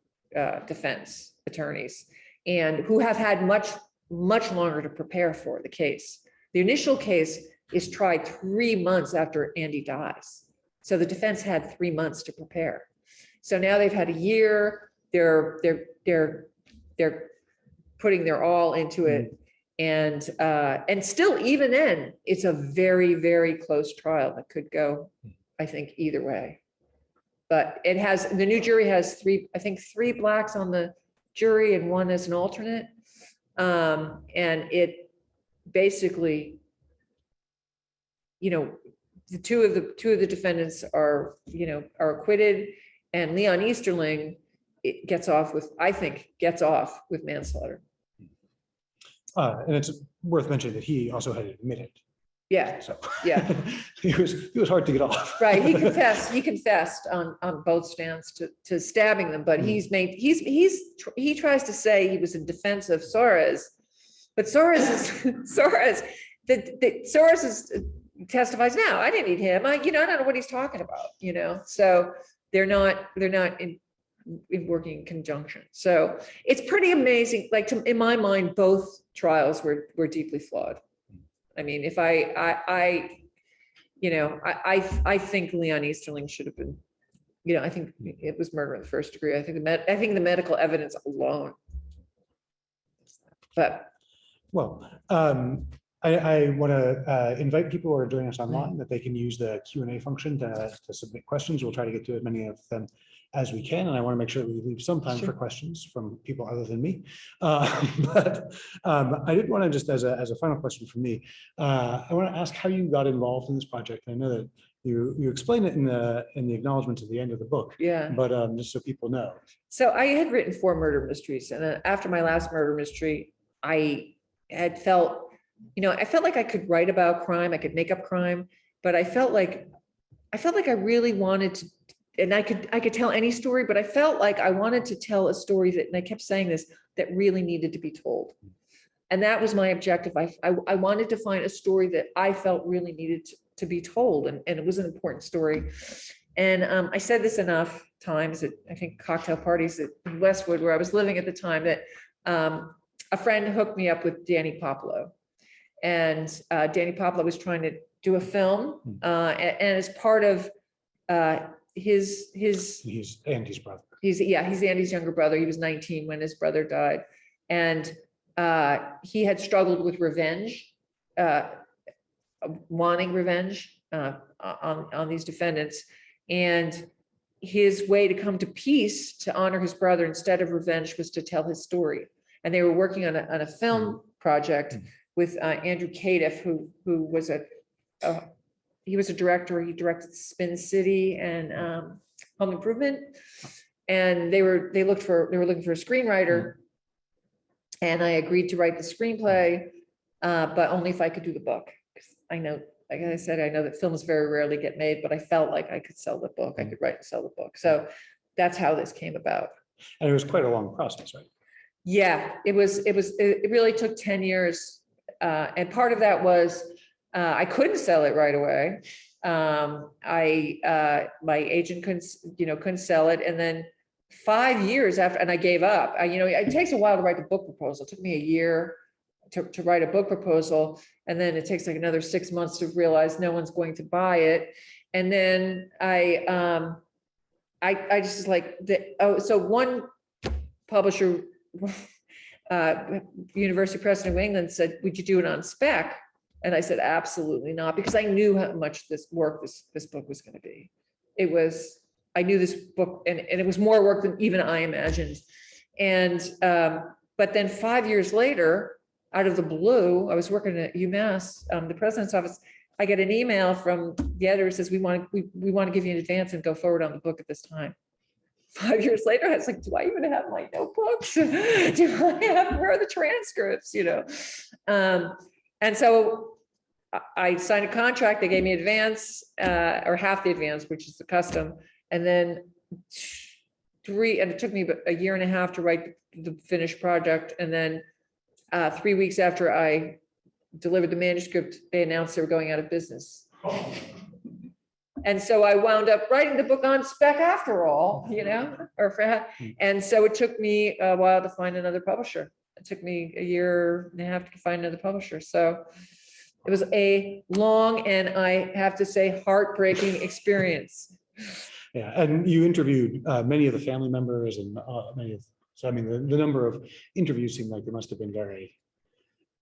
defense attorneys, and who have had much longer to prepare for the case. The initial case is tried 3 months after Andy dies. So the defense had 3 months to prepare. So now they've had a year, they're putting their all into it. And still, even then, it's a very close trial that could go, I think, either way. But it has, the new jury has 3 blacks on the jury and 1 as an alternate. And it basically, you know, the two of the defendants are acquitted, and Leon Easterling gets off with manslaughter. And it's worth mentioning that he also had admitted. Yeah. So yeah, he was hard to get off. Right. He confessed on both stands to stabbing them, but he tries to say he was in defense of Soares, but Soares testifies now. I didn't eat him. I don't know what he's talking about. So they're not in working in conjunction. So it's pretty amazing. Like, in my mind, both trials were deeply flawed. I mean, if I think Leon Easterling should have been, I think it was murder in the first degree. I think the medical evidence alone. But well, I want to invite people who are joining us online that they can use the Q&A function to submit questions. We'll try to get to as many of them as we can, and I want to make sure that we leave some time for questions from people other than me. But I did want to, just as a final question from me, I want to ask how you got involved in this project. I know that you explain it in the acknowledgement at the end of the book. Yeah. But just so people know. So I had written 4 murder mysteries, and after my last murder mystery, I had felt, I felt like I could write about crime, I could make up crime, but I felt like I really wanted to. And I could tell any story, but I felt like I wanted to tell a story that, and I kept saying this, that really needed to be told. And that was my objective. I wanted to find a story that I felt really needed to be told. And it was an important story. And I said this enough times at, I think, cocktail parties in Westwood, where I was living at the time, that a friend hooked me up with Danny Puopolo. And Danny Puopolo was trying to do a film. And as part of he's Andy's brother. He's Andy's younger brother. He was 19 when his brother died, and he had struggled with revenge, wanting revenge on these defendants, and his way to come to peace, to honor his brother instead of revenge, was to tell his story. And they were working on a film project with Andrew Cadiff, who was he was a director. He directed Spin City and Home Improvement, and they were looking for a screenwriter, and I agreed to write the screenplay, but only if I could do the book. I know, like I said, I know that films very rarely get made, but I felt like I could sell the book. I could write and sell the book. So that's how this came about. And it was quite a long process, right? Yeah, it really took 10 years, and part of that was, I couldn't sell it right away. My agent couldn't sell it. And then 5 years after, and I gave up. It takes a while to write the book proposal. It took me a year to write a book proposal. And then it takes like another 6 months to realize no one's going to buy it. And then I I just like so one publisher, University Press New England, said, would you do it on spec? And I said, absolutely not, because I knew how much this book was going to be. I knew this book, and it was more work than even I imagined. And, but then 5 years later, out of the blue, I was working at UMass, the president's office. I get an email from the editor who says, we want to give you an advance and go forward on the book at this time. 5 years later, I was like, do I even have my notebooks? Where are the transcripts, And so I signed a contract. They gave me advance, or half the advance, which is the custom. And then and it took me a year and a half to write the finished project. And then 3 weeks after I delivered the manuscript, they announced they were going out of business. And so I wound up writing the book on spec after all, and so it took me a while to find another publisher. It took me a year and a half to find another publisher. So it was a long, and I have to say, heartbreaking experience. Yeah, and you interviewed many of the family members and so I mean, the number of interviews seemed like they must have been very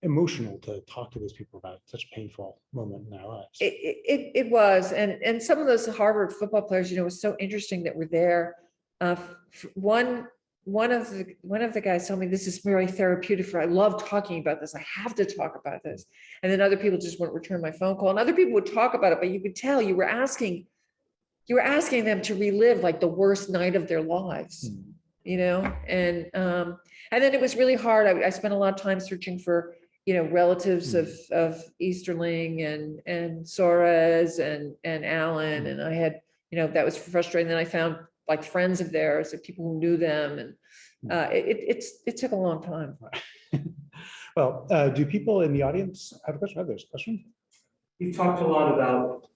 emotional to talk to those people about such a painful moment in their lives. It was, and some of those Harvard football players, it was so interesting that were there. One of the guys told me, this is very therapeutic I love talking about this. I have to talk about this. And then other people just wouldn't return my phone call, and other people would talk about it, but you could tell you were asking them to relive like the worst night of their lives, and then it was really hard. I spent a lot of time searching for relatives of Easterling and Soares and Allen, and I had that was frustrating. Then I found like friends of theirs, people who knew them, and it took a long time. Well, do people in the audience have a question? Oh, there's a question. You talked a lot about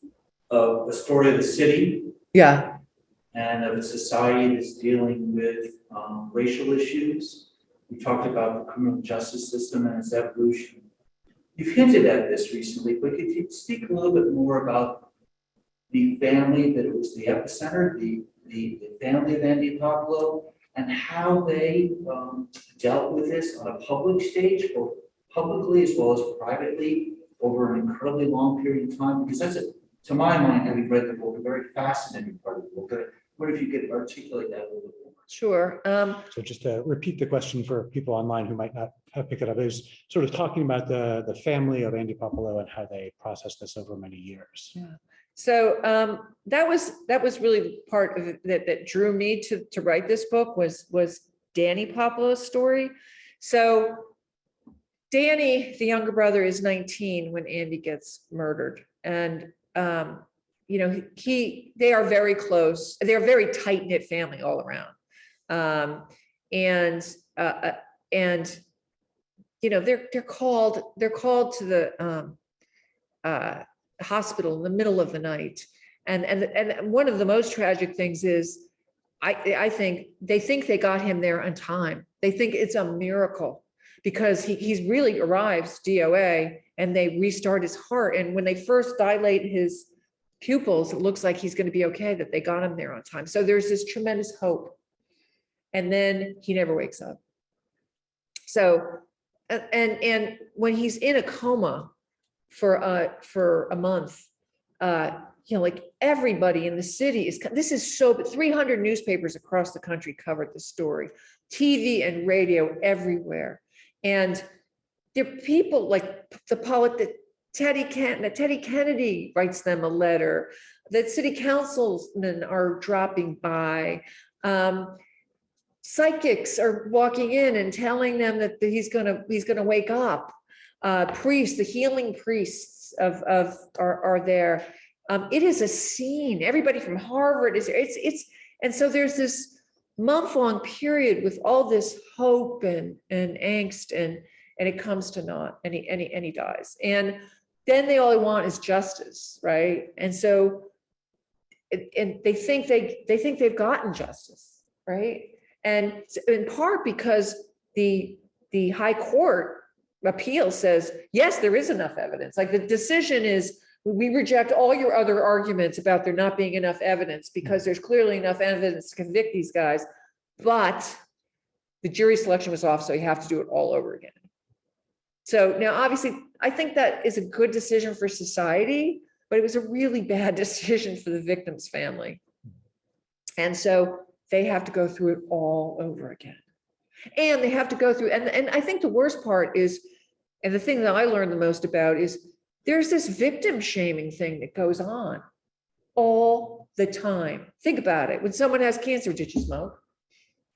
the story of the city, and of a society that's dealing with racial issues. You talked about the criminal justice system and its evolution. You've hinted at this recently, but could you speak a little bit more about the family that it was the epicenter, the family of Andy Puopolo, and how they dealt with this on a public stage, both publicly as well as privately, over an incredibly long period of time? Because that's, to my mind, having read the book, a very fascinating part of the book. What if you could articulate that a little bit more? Sure. So just to repeat the question for people online who might not have picked it up, is sort of talking about the family of Andy Puopolo and how they processed this over many years. Yeah. So that was really part of it that drew me to write this book was Danny Puopolo's story. So Danny, the younger brother, is 19 when Andy gets murdered, and they are very close. They're a very tight-knit family all around. They're called to the hospital in the middle of the night. And one of the most tragic things is I think they got him there on time. They think it's a miracle because he's really arrives DOA, and they restart his heart. And when they first dilate his pupils, it looks like he's going to be okay, that they got him there on time. So there's this tremendous hope. And then he never wakes up. So, and when he's in a coma for a month, like everybody in the city this is so, but 300 newspapers across the country covered the story, TV and radio everywhere. And there are people like Teddy Kennedy writes them a letter, that city councilmen are dropping by. Psychics are walking in and telling them that he's gonna wake up. Priests, the healing priests are there. It is a scene. Everybody from Harvard is there. And so there's this month-long period with all this hope and angst, and it comes to naught, and he dies. And then they all want is justice, right? And so, and they think they've gotten justice, right? And in part because the high court appeal says, yes, there is enough evidence. Like the decision we reject all your other arguments about there not being enough evidence, because there's clearly enough evidence to convict these guys, but the jury selection was off, so you have to do it all over again. So now, obviously, I think that is a good decision for society, but it was a really bad decision for the victim's family. And so they have to go through it all over again. And they have to go through, and I think the worst part is, and the thing that I learned the most about is, there's this victim shaming thing that goes on all the time. Think about it. When someone has cancer, did you smoke?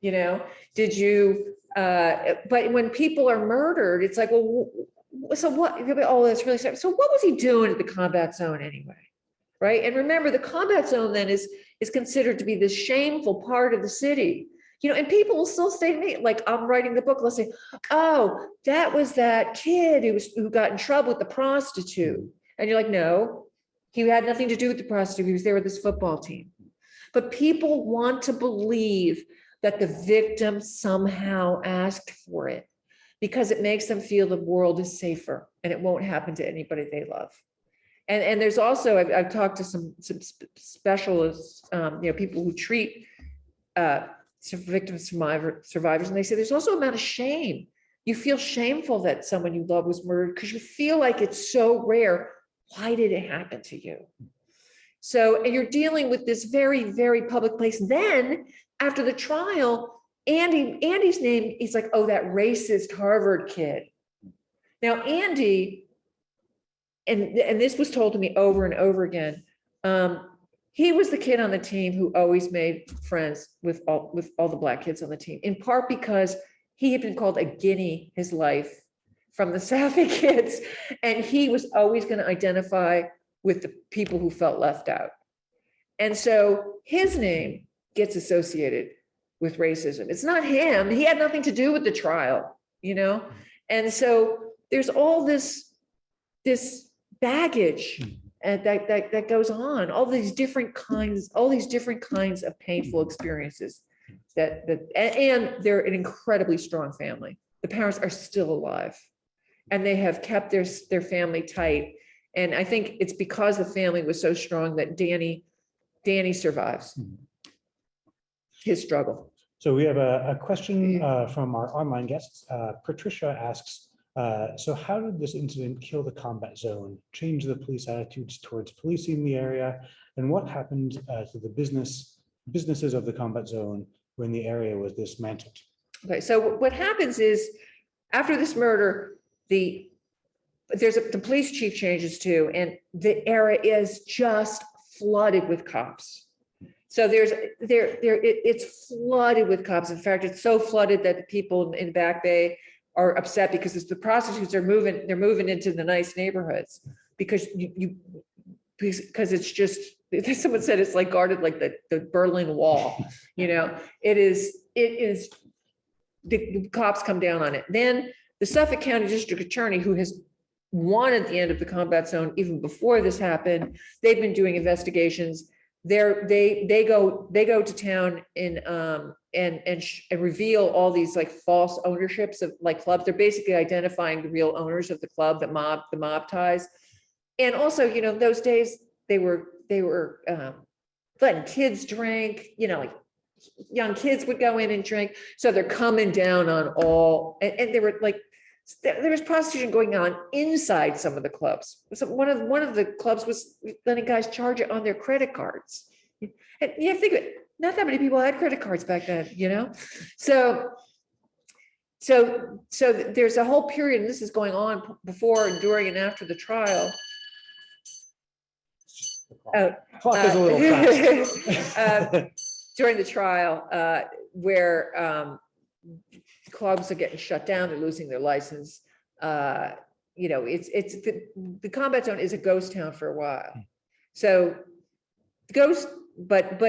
You know, did you, but when people are murdered, it's like, well, so what? Oh, that's really sad. So what was he doing at the combat zone anyway? Right. And remember, the combat zone then is considered to be this shameful part of the city. You know, and people will still say to me, like, I'm writing the book, let's say, oh, that was that kid who got in trouble with the prostitute. And you're like, no, he had nothing to do with the prostitute. He was there with this football team. But people want to believe that the victim somehow asked for it, because it makes them feel the world is safer and it won't happen to anybody they love. And there's also, I've talked to some specialists, people who treat victims, survivors, and they say there's also a amount of shame. You feel shameful that someone you love was murdered because you feel like it's so rare. Why did it happen to you? So, and you're dealing with this very, very public place. Then after the trial, Andy's name, he's like, oh, that racist Harvard kid. Now, Andy, and this was told to me over and over again, he was the kid on the team who always made friends with all the Black kids on the team, in part because he had been called a guinea his life from the Safi kids, and he was always going to identify with the people who felt left out. And so his name gets associated with racism. It's not him. He had nothing to do with the trial, you know? And so there's all this baggage that goes on, all these different kinds of painful experiences and they're an incredibly strong family. The parents are still alive and they have kept their family tight. And I think it's because the family was so strong that Danny survives his struggle. So we have a question from our online guests. Patricia asks, so how did this incident kill the combat zone, change the police attitudes towards policing the area, and what happened to the businesses of the combat zone when the area was dismantled? Okay, so what happens is, after this murder, the police chief changes too, and the area is just flooded with cops. So it's flooded with cops. In fact, it's so flooded that the people in Back Bay are upset because the prostitutes are moving into the nice neighborhoods because it's just, someone said it's like guarded like the Berlin Wall. You know, it is the cops come down on it. Then the Suffolk County District Attorney, who has wanted the end of the combat zone even before this happened, they've been doing investigations. They go to town and reveal all these like false ownerships of like clubs. They're basically identifying the real owners of the club, the mob ties. And also, you know, those days they were letting kids drink, you know, like young kids would go in and drink. So they're coming down on all, and they were like, there was prostitution going on inside some of the clubs. So one of the clubs was letting guys charge it on their credit cards. And you think of it, not that many people had credit cards back then, you know? So there's a whole period, and this is going on before and during and after the trial. Clock is a little fast. During the trial, where clubs are getting shut down, they're losing their license. You know, it's the combat zone is a ghost town for a while. So the ghost, but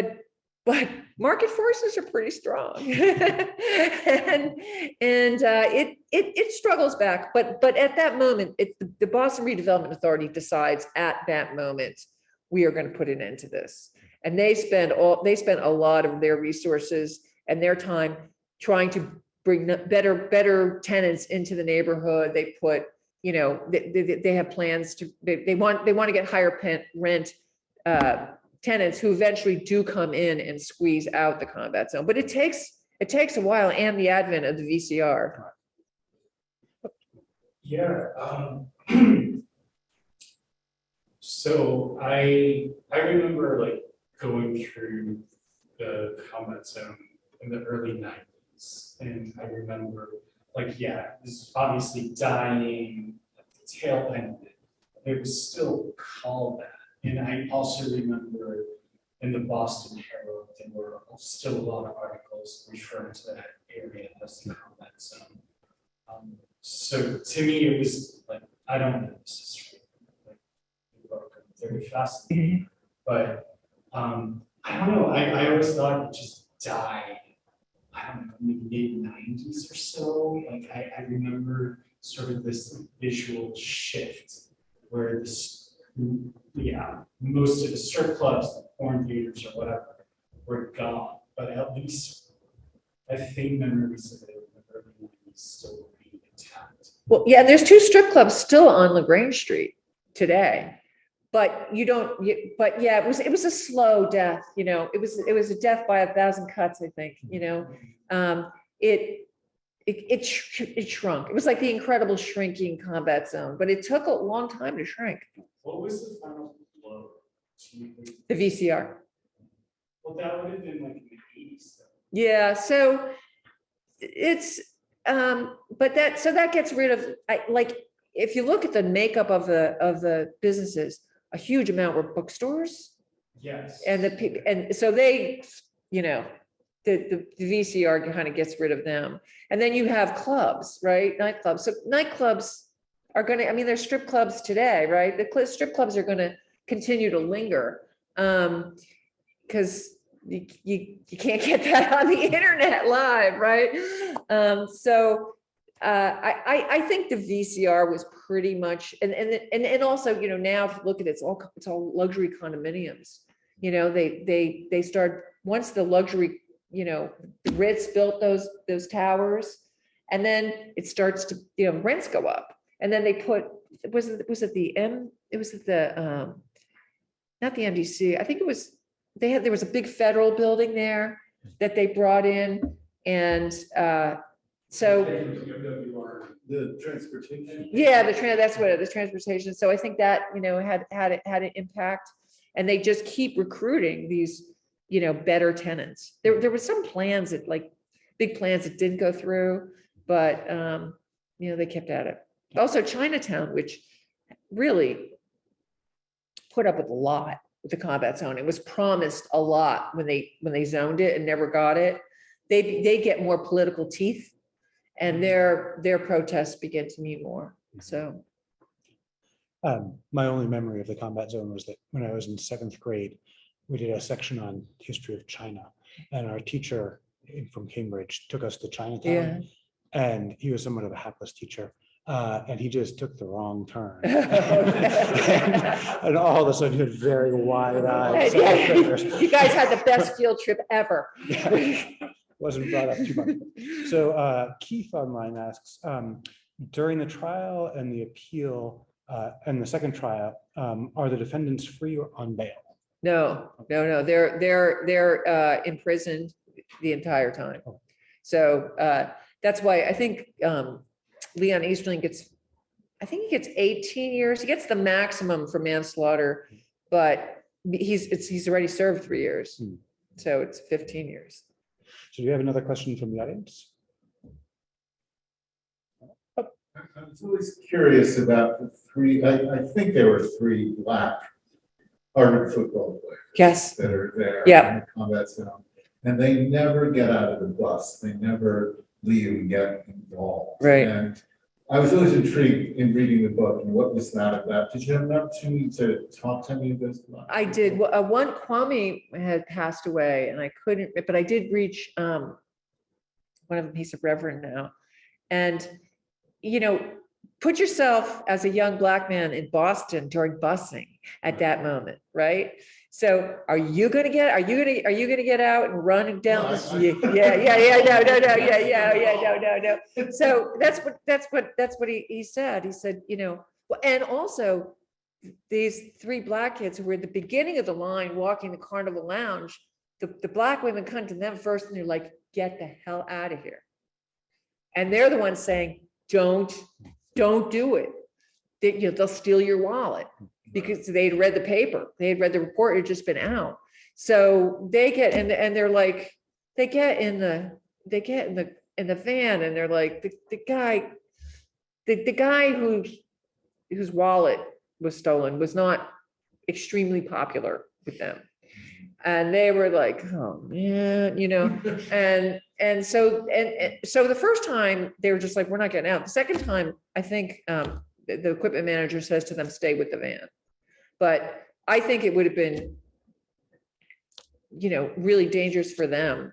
market forces are pretty strong, and it struggles back. But at that moment, the Boston Redevelopment Authority decides at that moment we are going to put an end to this, and they spend a lot of their resources and their time trying to bring better tenants into the neighborhood. They put they have plans to, they want to get higher rent tenants who eventually do come in and squeeze out the combat zone. But it takes a while, and the advent of the VCR. Yeah. So I remember like going through the combat zone in the early 90s, and I remember like, yeah, this is obviously dying at the tail end of it. It was still called that. And I also remember in the Boston Herald, there were still a lot of articles referring to that area as the combat zone. So to me, it was like, I don't know this history, like, very fascinating, but I don't know, I always thought it just died, I don't know, maybe mid-90s or so. Like I remember sort of this visual shift where this, most of the strip clubs, the porn theaters or whatever were gone, but at least I think memories of it in the early 90s still remain intact. Well, yeah, there's 2 strip clubs still on LaGrange Street today, but but yeah, it was a slow death, it was a death by 1,000 cuts, I think, it shrunk. It was like the incredible shrinking combat zone, but it took a long time to shrink. What was the final blow? The VCR. Well, that would have been like in the 80s though. Yeah, so it's but that gets rid of, like, if you look at the makeup of the businesses, a huge amount were bookstores. Yes. And so they, the VCR kind of gets rid of them. And then you have clubs, right? Nightclubs. So nightclubs are going to, I mean, there's strip clubs today, right? The strip clubs are going to continue to linger because you can't get that on the internet live, right? So I think the VCR was pretty much, and also, now if you look at it, it's all luxury condominiums. They start, once the luxury, Ritz built those towers, and then it starts to, rents go up, and then they put, was it the not the MDC, I think it was, there was a big federal building there that they brought in, and so the transportation. yeah, that's what it is, transportation. So I think that, had an impact, and they just keep recruiting these, better tenants. There were some plans that, like, big plans that didn't go through, but they kept at it. Also Chinatown, which really put up with a lot with the combat zone. It was promised a lot when they zoned it and never got it. They get more political teeth, and their protests begin to mean more. So my only memory of the combat zone was that when I was in 7th grade, we did a section on history of China, and our teacher from Cambridge took us to Chinatown, and he was somewhat of a hapless teacher. And he just took the wrong turn. and all of a sudden, he had very wide eyes. You guys had the best field trip ever. Wasn't brought up too much. So Keith online asks, during the trial and the appeal and the second trial, are the defendants free or on bail? No. They're imprisoned the entire time. So that's why I think Leon Easterling gets, I think he gets 18 years. He gets the maximum for manslaughter, but he's already served 3 years. So it's 15 years. So do you have another question from the audience? I was always curious about the 3, I think there were 3 black Harvard football players that are there in the combat zone, and they never get out of the bus. They never leave and get involved. Right. And I was always intrigued in reading the book, and what was that about? Did you have an opportunity to talk to any of those black people? I did. One, Kwame had passed away, and I couldn't, but I did reach one of them. He's a reverend now. And, put yourself as a young black man in Boston during busing at that moment, right? So are you gonna get out and run down this? No, No. So that's what he said. He said, well, and also these three black kids who were at the beginning of the line walking the Carnival Lounge, the black women come to them first and they're like, get the hell out of here. And they're the ones saying, don't do it. They'll steal your wallet. Because they'd read the paper, they had read the report, it had just been out. So they get and they're like, they get in the van and they're like, the guy whose wallet was stolen was not extremely popular with them. And they were like, oh man, and so the first time they were just like, we're not getting out. The second time, I think the equipment manager says to them, stay with the van. But I think it would have been, really dangerous for them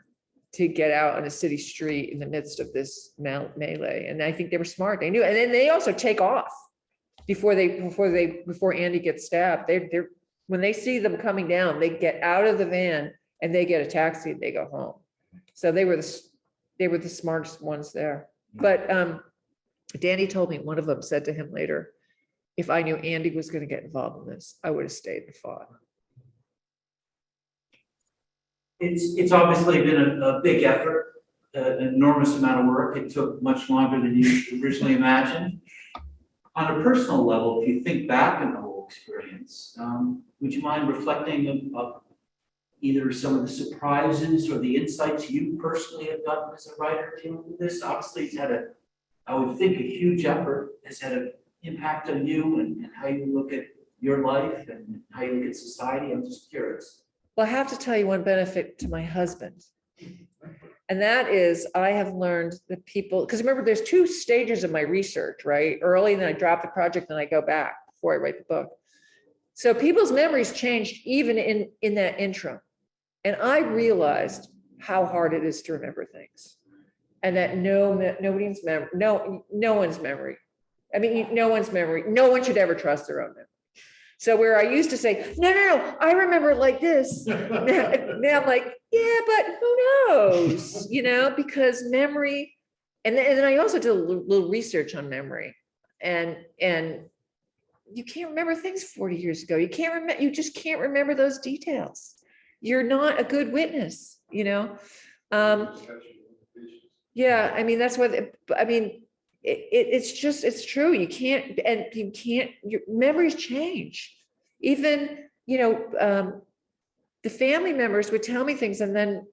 to get out on a city street in the midst of this melee. And I think they were smart. They knew, and then they also take off before Andy gets stabbed. When they see them coming down, they get out of the van and they get a taxi and they go home. So they were the smartest ones there. But Danny told me, one of them said to him later, if I knew Andy was going to get involved in this, I would have stayed and fought. It's obviously been a big effort, an enormous amount of work. It took much longer than you originally imagined. On a personal level, if you think back on the whole experience, would you mind reflecting on either some of the surprises or the insights you personally have gotten as a writer dealing with this? Obviously, it's had I would think, a huge effort. Has had an impact on you and how you look at your life and how you look at society. I'm just curious. Well, I have to tell you one benefit to my husband. And that is, I have learned that people, because remember, there's two stages of my research, right? Early, and then I drop the project, then I go back before I write the book. So people's memories changed even in that interim. And I realized how hard it is to remember things. And that no one's memory. I mean, no one should ever trust their own memory. So where I used to say, no, I remember it like this. Now I'm like, yeah, but who knows? Because memory, and then I also did a little research on memory, and you can't remember things 40 years ago. You just can't remember those details. You're not a good witness, Yeah, I mean, that's what, it's true. Your memories change. Even, the family members would tell me things, and then,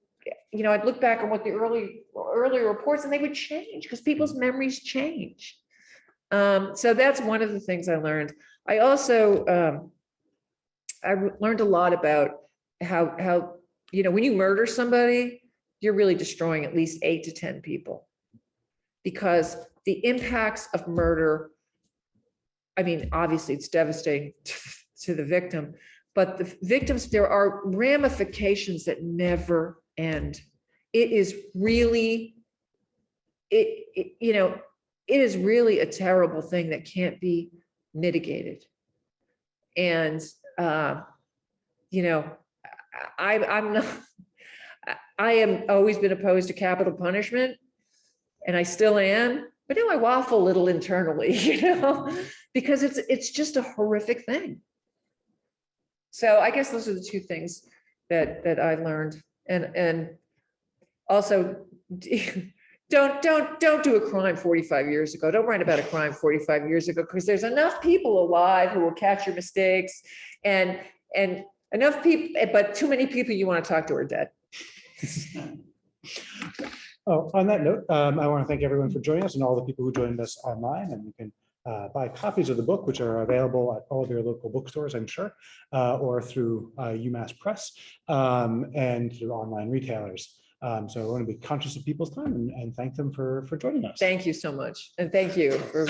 I'd look back on what the earlier reports, and they would change because people's memories change. So that's one of the things I learned. I also, I learned a lot about how, when you murder somebody, you're really destroying at least 8 to 10 people, because the impacts of murder, I mean, obviously it's devastating to the victim, but the victims, there are ramifications that never end. It is really, it is really a terrible thing that can't be mitigated. And, I am always been opposed to capital punishment, and I still am, but now I waffle a little internally, because it's just a horrific thing. So I guess those are the two things that I learned. And also, don't do a crime 45 years ago. Don't write about a crime 45 years ago, because there's enough people alive who will catch your mistakes, and enough people, but too many people you want to talk to are dead. Oh, on that note, I want to thank everyone for joining us, and all the people who joined us online. And you can buy copies of the book, which are available at all of your local bookstores, I'm sure, or through UMass Press, and through online retailers. So I want to be conscious of people's time and thank them for joining us. Thank you so much. And thank you for